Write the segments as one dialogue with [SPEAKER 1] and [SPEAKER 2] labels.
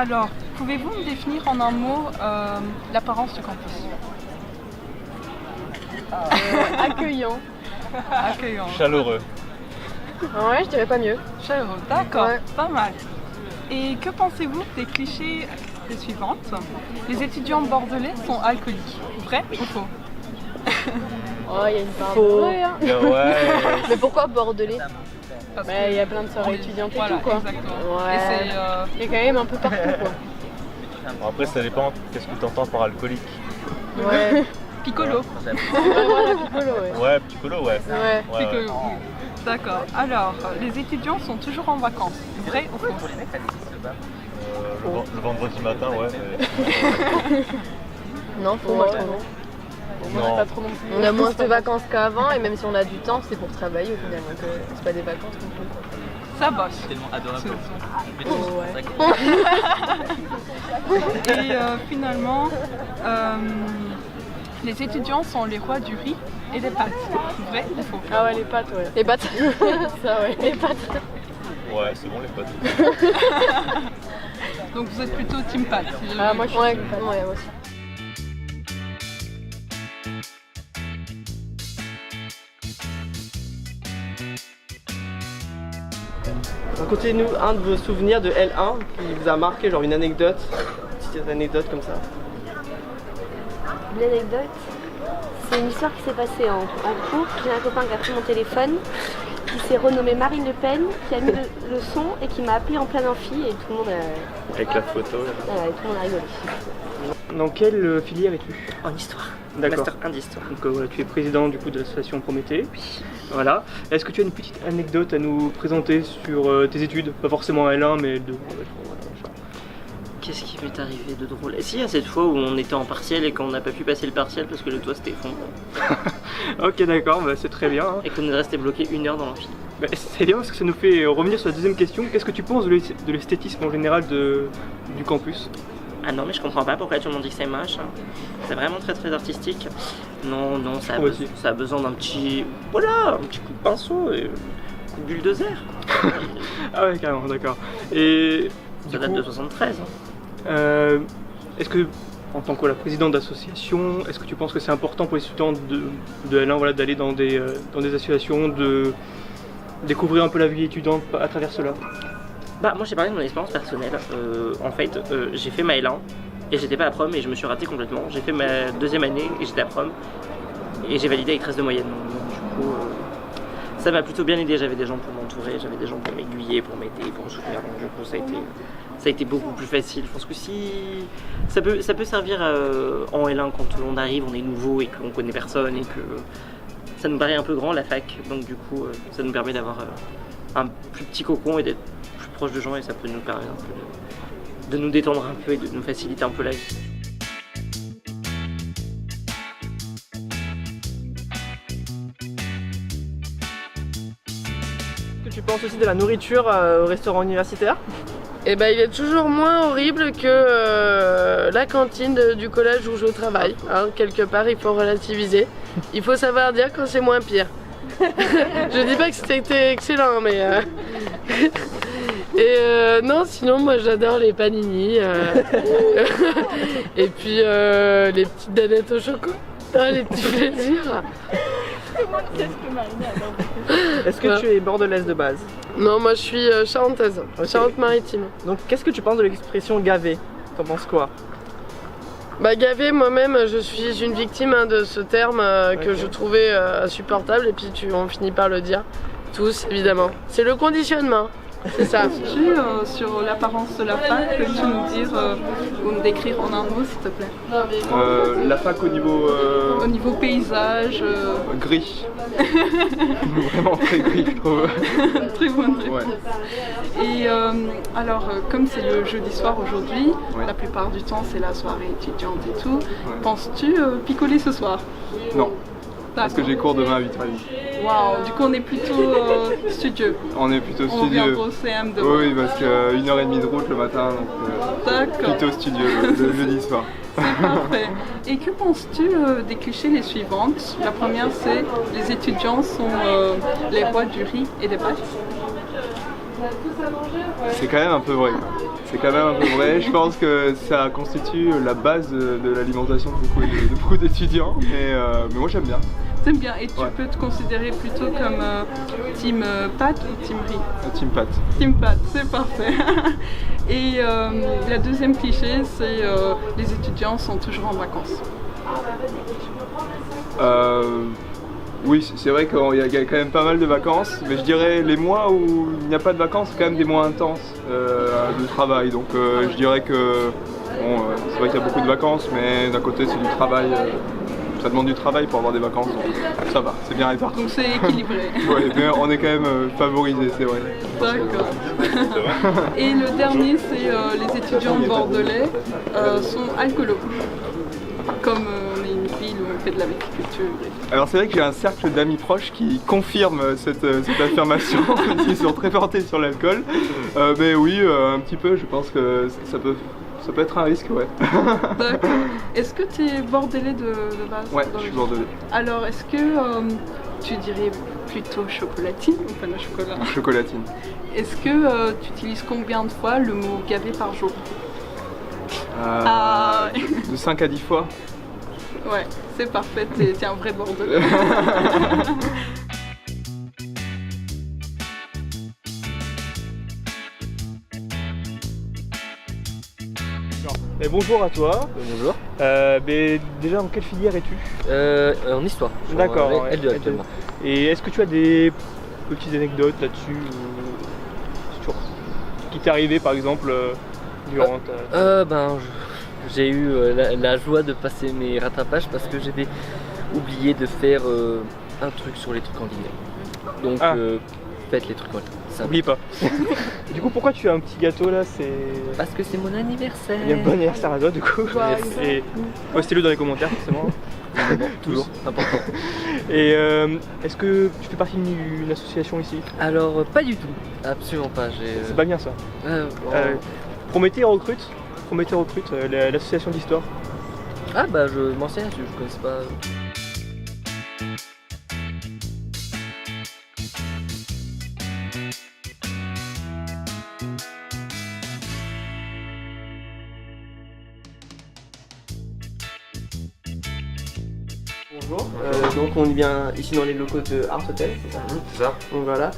[SPEAKER 1] Alors, pouvez-vous me définir en un mot l'apparence du campus?
[SPEAKER 2] Accueillant.
[SPEAKER 1] Accueillant.
[SPEAKER 3] Chaleureux.
[SPEAKER 2] Ouais, je dirais pas mieux.
[SPEAKER 1] Chaleureux, d'accord,
[SPEAKER 2] Ouais.
[SPEAKER 1] pas mal. Et que pensez-vous des clichés les suivantes? Les étudiants bordelais sont alcooliques. Vrai ou faux?
[SPEAKER 2] Oh, il y a une part de
[SPEAKER 4] Faux.
[SPEAKER 2] vrai, hein.
[SPEAKER 3] Ouais.
[SPEAKER 2] Mais pourquoi bordelais?
[SPEAKER 1] Parce
[SPEAKER 2] Bah,
[SPEAKER 1] que
[SPEAKER 2] il y a plein de soirées
[SPEAKER 1] on est-
[SPEAKER 2] étudiantes et
[SPEAKER 1] voilà,
[SPEAKER 2] tout, quoi.
[SPEAKER 1] Exactement.
[SPEAKER 2] Ouais.
[SPEAKER 1] Et c'est,
[SPEAKER 2] Il y a quand même un peu partout, quoi.
[SPEAKER 3] Bon, après, ça dépend. Qu'est-ce que tu entends par alcoolique?
[SPEAKER 2] Ouais.
[SPEAKER 1] piccolo.
[SPEAKER 2] Ouais, voilà, piccolo, ouais.
[SPEAKER 3] Ouais, petit colo, ouais.
[SPEAKER 2] Ouais.
[SPEAKER 3] Ouais,
[SPEAKER 1] Piccolo,
[SPEAKER 3] ouais.
[SPEAKER 1] oui. D'accord. Alors, les étudiants sont toujours en vacances. Vrai ou faux?
[SPEAKER 3] Le vendredi matin, ouais. mais-
[SPEAKER 2] Non, faut moi, je trouve.
[SPEAKER 3] Non.
[SPEAKER 2] Pas trop non plus. On a moins de vacances qu'avant, et même si on a du temps, c'est pour travailler au final. Donc, c'est pas des vacances non plus.
[SPEAKER 1] Ça bosse.
[SPEAKER 5] Tellement adorable.
[SPEAKER 2] Oh, ouais.
[SPEAKER 1] Et finalement, les étudiants sont les rois du riz et des pâtes. Vrai ou faux?
[SPEAKER 2] Ah ouais, les pâtes, ouais. Les pâtes. Ça, ouais. Les pâtes.
[SPEAKER 3] Ouais, c'est bon les potes.
[SPEAKER 1] Donc vous êtes plutôt team pâtes. si je
[SPEAKER 2] Ah,
[SPEAKER 1] me-
[SPEAKER 2] moi, je suis ouais, moi aussi.
[SPEAKER 4] Racontez-nous un de vos souvenirs de L1 qui vous a marqué, genre une anecdote, une petite anecdote comme ça.
[SPEAKER 6] L'anecdote, c'est une histoire qui s'est passée en cours. J'ai un copain qui a pris mon téléphone, qui s'est renommé Marine Le Pen, qui a mis le son et qui m'a appelé en plein amphi et tout le monde a,
[SPEAKER 3] Avec la photo. Là.
[SPEAKER 6] tout le monde a rigolé.
[SPEAKER 4] Dans quelle filière es-tu?
[SPEAKER 7] En histoire.
[SPEAKER 4] D'accord.
[SPEAKER 7] Master 1 d'histoire.
[SPEAKER 4] Donc voilà, tu es président du coup de l'association Prométhée. Voilà. Est-ce que tu as une petite anecdote à nous présenter sur tes études? Pas forcément L1, mais de...
[SPEAKER 7] Qu'est-ce qui m'est arrivé de drôle? Et si, il y a cette fois où on était en partiel et qu'on n'a pas pu passer le partiel parce que le toit s'était effondré.
[SPEAKER 4] Ok, d'accord, bah, c'est très bien. Hein.
[SPEAKER 7] Et qu'on est resté bloqué 1 heure dans l'amphi.
[SPEAKER 4] Bah, c'est bien parce que ça nous fait revenir sur la deuxième question. Qu'est-ce que tu penses de l'esthétisme en général du campus?
[SPEAKER 7] Ah non, mais je comprends pas pourquoi tout le monde dit que c'est moche. Hein. C'est vraiment très très artistique. Non, non, ça a,
[SPEAKER 4] Moi aussi.
[SPEAKER 7] ça a besoin d'un petit. Voilà, un petit coup de pinceau et une bulle de zère.
[SPEAKER 4] Ah ouais, carrément, d'accord. Et
[SPEAKER 7] Ça
[SPEAKER 4] du
[SPEAKER 7] date
[SPEAKER 4] coup,
[SPEAKER 7] de 73. Hein.
[SPEAKER 4] est-ce que, en tant que président d'association, est-ce que tu penses que c'est important pour les étudiants de L1 voilà, d'aller dans des associations, de découvrir un peu la vie étudiante à travers cela?
[SPEAKER 7] Bah, moi j'ai parlé de mon expérience personnelle. En fait, j'ai fait ma L1 et j'étais pas à prom et je me suis raté complètement. J'ai fait ma deuxième année et j'étais à prom et j'ai validé avec 13 de moyenne. Donc, du coup, ça m'a plutôt bien aidé. J'avais des gens pour m'entourer, j'avais des gens pour m'aiguiller, pour m'aider, pour me soutenir. Donc, du coup, ça a été beaucoup plus facile. Je pense que si ça peut servir en L1 quand on arrive, on est nouveau et qu'on connaît personne et que ça nous paraît un peu grand la fac. Donc, du coup, ça nous permet d'avoir un plus petit cocon et d'être plus proche de gens et ça peut nous permettre un peu de nous détendre un peu et de nous faciliter un peu la vie.
[SPEAKER 4] Est-ce que tu penses aussi de la nourriture au restaurant universitaire?
[SPEAKER 8] Eh ben, il est toujours moins horrible que la cantine du collège où je travaille. Hein. Quelque part, il faut relativiser. Il faut savoir dire quand c'est moins pire. Je dis pas que c'était excellent, mais... Et non, sinon, moi, j'adore les panini. Et puis, les petites danettes au chocolat. Ah, les petits plaisirs.
[SPEAKER 4] Est-ce que
[SPEAKER 8] Ouais.
[SPEAKER 4] tu es bordelaise de base?
[SPEAKER 8] Non, moi, je suis charentaise.
[SPEAKER 4] Ok.
[SPEAKER 8] Charente-Maritime.
[SPEAKER 4] Donc qu'est-ce que tu penses de l'expression gavé? T'en penses quoi?
[SPEAKER 8] Bah gavé, moi-même, je suis une victime de ce terme que
[SPEAKER 4] Ok.
[SPEAKER 8] je trouvais insupportable et puis on finit par le dire. Tous, évidemment. C'est le conditionnement, c'est ça.
[SPEAKER 1] Tu sur l'apparence de la fac, peux-tu nous dire ou nous décrire en un mot s'il te plaît?
[SPEAKER 9] La fac au niveau
[SPEAKER 1] Au niveau paysage,
[SPEAKER 9] gris. Vraiment très gris, je trouve.
[SPEAKER 1] très bonne réponse.
[SPEAKER 9] Ouais.
[SPEAKER 1] Et alors, comme c'est le jeudi soir aujourd'hui,
[SPEAKER 9] Ouais.
[SPEAKER 1] la plupart du temps c'est la soirée étudiante et tout,
[SPEAKER 9] Ouais.
[SPEAKER 1] penses-tu picoler ce soir?
[SPEAKER 9] Non, parce que
[SPEAKER 1] D'accord.
[SPEAKER 9] j'ai cours demain à 8h30.
[SPEAKER 1] Waouh, du coup on est plutôt studieux.
[SPEAKER 9] On est plutôt
[SPEAKER 1] On vient
[SPEAKER 9] studieux.
[SPEAKER 1] au CM de
[SPEAKER 9] Oui, parce que 1h30 de route le matin, donc
[SPEAKER 1] D'accord,
[SPEAKER 9] plutôt studieux le jeudi soir.
[SPEAKER 1] c'est parfait. Et que penses-tu des clichés les suivantes? La première c'est les étudiants sont les rois du riz et des pâtes.
[SPEAKER 9] C'est quand même un peu vrai. c'est quand même un peu vrai. Je pense que ça constitue la base de l'alimentation de beaucoup d'étudiants. Mais moi j'aime bien.
[SPEAKER 1] T'aimes bien et tu
[SPEAKER 9] Ouais.
[SPEAKER 1] peux te considérer plutôt comme team pâtes ou team riz?
[SPEAKER 9] Team pâte.
[SPEAKER 1] Team pâtes, c'est parfait. Et la deuxième cliché, c'est les étudiants sont toujours en vacances.
[SPEAKER 9] Oui, c'est vrai qu'il y a quand même pas mal de vacances, mais je dirais les mois où il n'y a pas de vacances, c'est quand même des mois intenses de travail. Donc je dirais que bon, c'est vrai qu'il y a beaucoup de vacances, mais d'un côté c'est du travail, ça demande du travail pour avoir des vacances, donc ça va, c'est bien réparti.
[SPEAKER 1] Donc c'est équilibré.
[SPEAKER 9] Ouais, mais on est quand même favorisé, c'est vrai.
[SPEAKER 1] D'accord. Et le dernier, c'est les étudiants bordelais sont alcoolos. Comme on est une ville où on fait de la viticulture.
[SPEAKER 9] Alors c'est vrai que j'ai un cercle d'amis proches qui confirment cette affirmation, ils sont très portés sur l'alcool. Mais oui, un petit peu, je pense que ça peut être un risque, ouais.
[SPEAKER 1] D'accord. Est-ce que tu es bordelais de base?
[SPEAKER 9] Ouais, je suis bordelais.
[SPEAKER 1] Alors est-ce que tu dirais plutôt chocolatine ou pain au chocolat?
[SPEAKER 9] Chocolatine.
[SPEAKER 1] Est-ce que tu utilises combien de fois le mot gavé par jour?
[SPEAKER 9] De 5 à 10 fois.
[SPEAKER 1] Ouais, c'est parfait, t'es un vrai bordelais.
[SPEAKER 4] Et bonjour à toi.
[SPEAKER 5] Bonjour.
[SPEAKER 4] Mais déjà, en quelle filière es-tu?
[SPEAKER 5] En histoire.
[SPEAKER 4] D'accord.
[SPEAKER 5] Ouais, L2 actuellement.
[SPEAKER 4] Et est-ce que tu as des petites anecdotes là-dessus qui t'est arrivé par exemple durant ta...
[SPEAKER 5] J'ai eu la joie de passer mes rattrapages parce que j'avais oublié de faire un truc sur les trucs en ligne. Donc faites les trucs en ligne.
[SPEAKER 4] N'oublie pas. Du coup, pourquoi tu as un petit gâteau là?
[SPEAKER 5] Parce que c'est mon anniversaire.
[SPEAKER 4] Il y a un bon anniversaire à toi du coup. Et postez-le dans les commentaires forcément.
[SPEAKER 5] Toujours, important.
[SPEAKER 4] Et est-ce que tu fais partie d'une association ici?
[SPEAKER 5] Alors pas du tout, absolument pas.
[SPEAKER 4] C'est pas bien ça. Prométhée recrute l'association d'histoire.
[SPEAKER 5] Ah bah je m'en sais, je connais pas.
[SPEAKER 10] Bonjour, donc on est bien ici dans les locaux de Art Hotel, c'est ça?
[SPEAKER 3] C'est ça.
[SPEAKER 10] Donc voilà.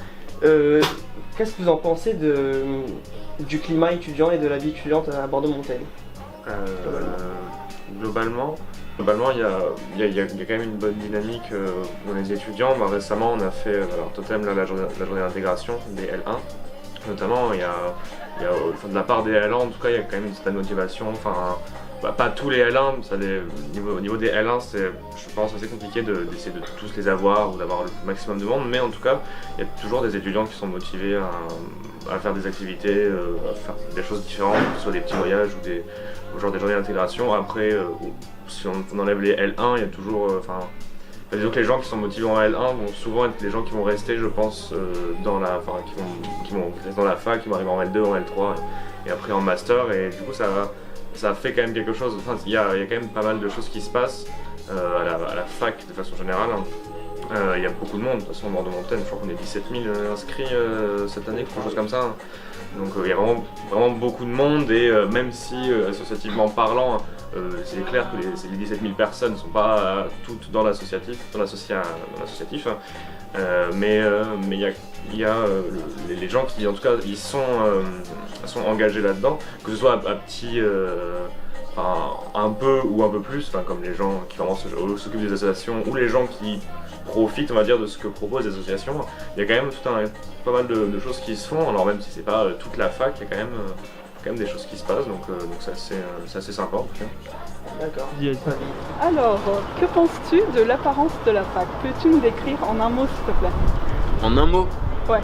[SPEAKER 10] Qu'est-ce que vous en pensez du climat étudiant et de la vie étudiante à Bordeaux-Montaigne?
[SPEAKER 3] Globalement, il y a quand même une bonne dynamique dans les étudiants. Récemment, on a fait totem la journée d'intégration des L1. Notamment, il y a de la part des L1, en tout cas, il y a quand même une certaine motivation. Pas tous les L1, au niveau des L1, c'est, je pense, assez compliqué d'essayer de tous les avoir ou d'avoir le maximum de monde, mais en tout cas, il y a toujours des étudiants qui sont motivés à faire des activités, à faire des choses différentes, que ce soit des petits voyages ou genre des journées d'intégration. Après, si on enlève les L1, il y a toujours... disons que les gens qui sont motivés en L1 vont souvent être les gens qui vont rester, je pense, qui vont rester dans la fac, qui vont arriver en L2, en L3 et après en master, et du coup ça fait quand même quelque chose. Enfin, il y a quand même pas mal de choses qui se passent à la fac de façon générale. Il y a beaucoup de monde, de toute façon, en Bordeaux-Montaigne, je crois qu'on est 17 000 inscrits cette année, quelque chose comme ça. Donc il y a vraiment beaucoup de monde, et même si associativement parlant, c'est clair que les 17 000 personnes ne sont pas toutes dans l'associatif, mais il y a les gens qui, en tout cas, ils sont engagés là-dedans, que ce soit à petit, un peu ou un peu plus, comme les gens qui vraiment s'occupent des associations ou les gens qui profitent, on va dire, de ce que proposent les associations. Il y a quand même pas mal de choses qui se font, alors même si c'est pas toute la fac, il y a quand même des choses qui se passent, donc c'est assez sympa en tout cas.
[SPEAKER 10] D'accord.
[SPEAKER 1] Alors, que penses-tu de l'apparence de la fac? Peux-tu nous décrire en un mot, s'il te plaît?
[SPEAKER 11] En un mot?
[SPEAKER 1] Ouais.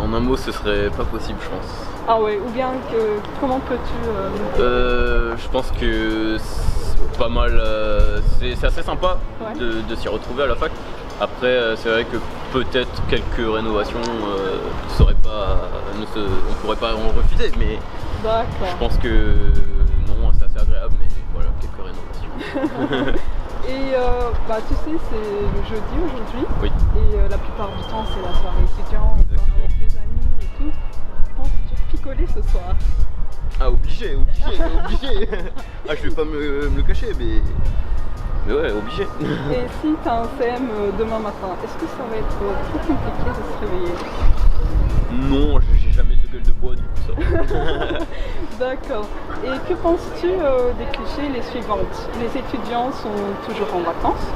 [SPEAKER 11] En un mot, ce serait pas possible, je pense.
[SPEAKER 1] Ah ouais, ou bien comment peux-tu...
[SPEAKER 11] Je pense que c'est pas mal, c'est assez sympa de s'y retrouver à la fac. Après, c'est vrai que peut-être quelques rénovations on pourrait pas en refuser, mais je pense que non, c'est assez agréable, mais voilà, quelques rénovations.
[SPEAKER 1] Et tu sais, c'est le jeudi aujourd'hui,
[SPEAKER 11] oui.
[SPEAKER 1] Et la plupart du temps c'est la soirée étudiante, avec tes amis et tout. Je pense picoler ce soir?
[SPEAKER 11] Ah, obligé. Ah, je vais pas me le cacher, mais ouais, obligé.
[SPEAKER 1] Et si tu as un CM demain matin, est-ce que ça va être trop compliqué de se réveiller?
[SPEAKER 11] Non, j'ai jamais de gueule de bois du coup ça.
[SPEAKER 1] D'accord. Et que penses-tu des clichés les suivantes? Les étudiants sont toujours en vacances?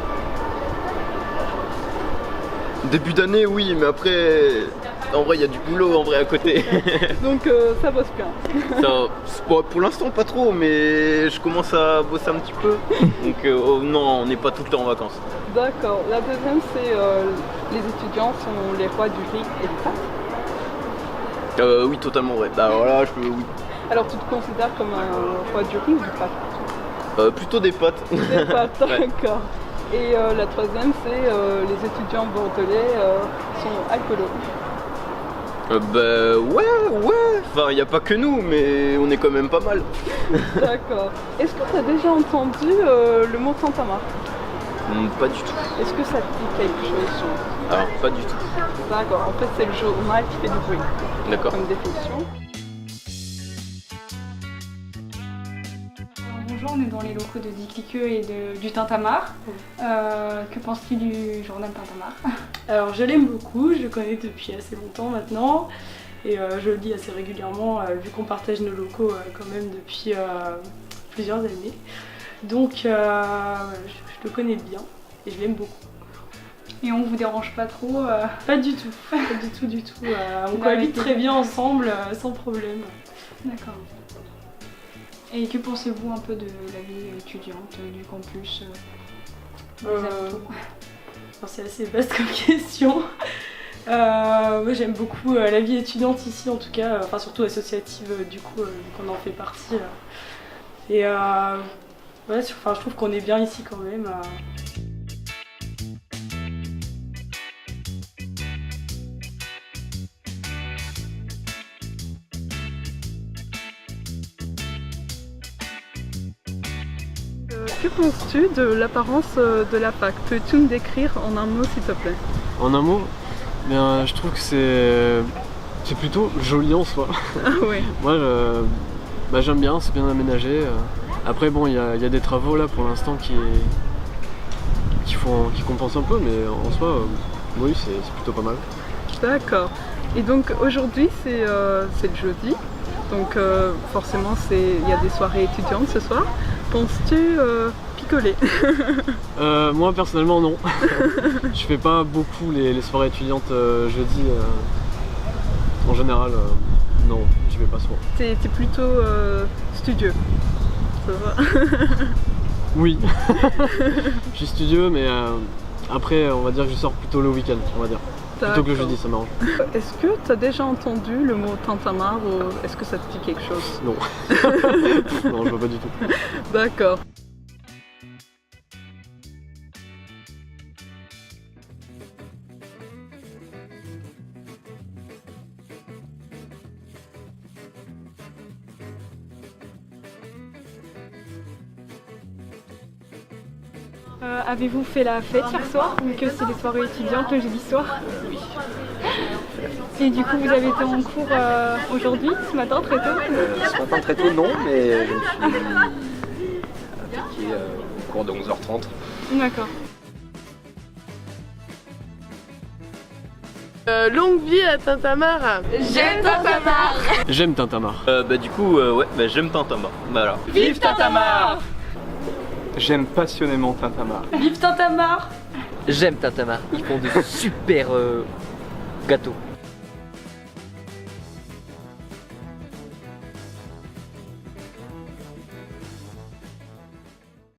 [SPEAKER 11] Début d'année, oui, mais après, en vrai, il y a du boulot en vrai à côté.
[SPEAKER 1] Donc ça bosse bien.
[SPEAKER 11] Ça, pour l'instant, pas trop, mais je commence à bosser un petit peu. Donc non, on n'est pas tout le temps en vacances.
[SPEAKER 1] D'accord. La deuxième, c'est les étudiants sont les rois du riz et du pâtes.
[SPEAKER 11] Oui, totalement vrai. Bah voilà, oui.
[SPEAKER 1] Alors tu te considères comme un roi du riz ou du pâte?
[SPEAKER 11] Plutôt des pâtes.
[SPEAKER 1] Des pâtes, d'accord. Et la troisième, c'est les étudiants bordelais sont alcoolos.
[SPEAKER 11] Bah ouais. Enfin, il n'y a pas que nous, mais on est quand même pas mal.
[SPEAKER 1] D'accord. Est-ce que tu as déjà entendu le mot tintamarre?
[SPEAKER 11] Pas du tout.
[SPEAKER 1] Est-ce que ça te dit quelque chose?
[SPEAKER 11] Alors, pas du tout.
[SPEAKER 1] D'accord. En fait, c'est le journal qui fait du bruit.
[SPEAKER 11] D'accord.
[SPEAKER 1] Comme définition.
[SPEAKER 12] Bonjour, on est dans les locaux de Dicliqueux et du Tintamarre. Que penses-tu du journal Tintamarre?
[SPEAKER 13] Alors je l'aime beaucoup, je le connais depuis assez longtemps maintenant et je le lis assez régulièrement vu qu'on partage nos locaux quand même depuis plusieurs années. Donc je le connais bien et je l'aime beaucoup.
[SPEAKER 12] Et on vous dérange pas trop?
[SPEAKER 13] Pas du tout, du tout. On cohabite très bien ensemble sans problème.
[SPEAKER 12] D'accord. Et que pensez-vous un peu de la vie étudiante du campus?
[SPEAKER 13] C'est assez vaste comme question. Moi j'aime beaucoup la vie étudiante ici en tout cas, enfin surtout associative du coup qu'on en fait partie. Et ouais, je trouve qu'on est bien ici quand même.
[SPEAKER 1] Que penses-tu de l'apparence de la fac? Peux-tu me décrire en un mot s'il te plaît?
[SPEAKER 14] En un mot, bien, je trouve que c'est plutôt joli en soi.
[SPEAKER 1] Ah oui.
[SPEAKER 14] Moi j'aime bien, c'est bien aménagé. Après bon, il y a des travaux là pour l'instant qui compensent un peu, mais en soi, oui, c'est plutôt pas mal.
[SPEAKER 1] D'accord. Et donc aujourd'hui c'est le jeudi, donc forcément il y a des soirées étudiantes ce soir. Penses-tu picoler?
[SPEAKER 14] Moi personnellement non. Je fais pas beaucoup les soirées étudiantes jeudi. En général, non, j'y vais pas souvent.
[SPEAKER 1] T'es plutôt studieux, ça va?
[SPEAKER 14] Oui. Je suis studieux, mais après on va dire que je sors plutôt le week-end, on va dire. Plutôt que le jeudi, ça m'arrange.
[SPEAKER 1] Est-ce que tu as déjà entendu le mot tintamarre ou est-ce que ça te dit quelque chose?
[SPEAKER 14] Non. Non, je vois pas du tout.
[SPEAKER 1] D'accord.
[SPEAKER 12] Avez-vous fait la fête hier soir, vu que c'est les soirées étudiantes le jeudi soir?
[SPEAKER 11] Oui.
[SPEAKER 12] Et du coup, vous avez été en cours aujourd'hui, ce matin, très tôt?
[SPEAKER 15] Ce matin très tôt, non, mais je me suis appliqué au cours de 11h30.
[SPEAKER 12] D'accord.
[SPEAKER 8] Longue vie à Tintamarre.
[SPEAKER 2] J'aime Tintamarre.
[SPEAKER 14] J'aime Tintamarre.
[SPEAKER 11] Du coup, ouais, j'aime Tintamarre. Voilà.
[SPEAKER 12] Vive Tintamarre.
[SPEAKER 9] J'aime passionnément Tintamarre.
[SPEAKER 12] Vive Tintamarre.
[SPEAKER 5] J'aime Tintamarre, ils font de super gâteaux.